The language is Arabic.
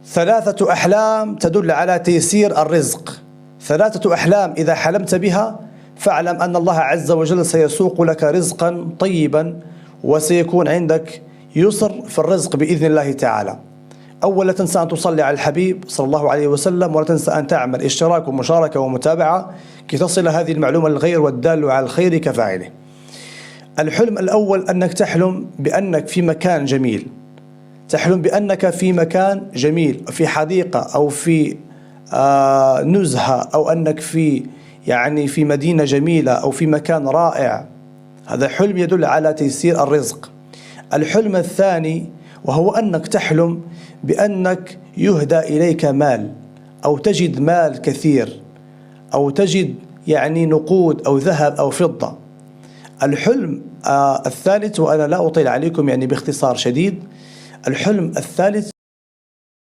3 أحلام تدل على تيسير الرزق. 3 أحلام إذا حلمت بها فاعلم أن الله عز وجل سيسوق لك رزقا طيبا، وسيكون عندك يسر في الرزق بإذن الله تعالى. أولا لا تنسى أن تصلي على الحبيب صلى الله عليه وسلم، ولا تنسى أن تعمل اشتراك ومشاركة ومتابعة كي تصل هذه المعلومة للغير، والدال على الخير كفاعله. الحلم الأول أنك تحلم بأنك في مكان جميل، تحلم بأنك في مكان جميل، في حديقة أو في نزهة، أو أنك في مدينة جميلة أو في مكان رائع. هذا حلم يدل على تيسير الرزق. الحلم الثاني وهو أنك تحلم بأنك يهدى إليك مال، أو تجد مال كثير، أو تجد نقود أو ذهب أو فضة. الحلم الثالث، وأنا لا أطيل عليكم باختصار شديد، الحلم الثالث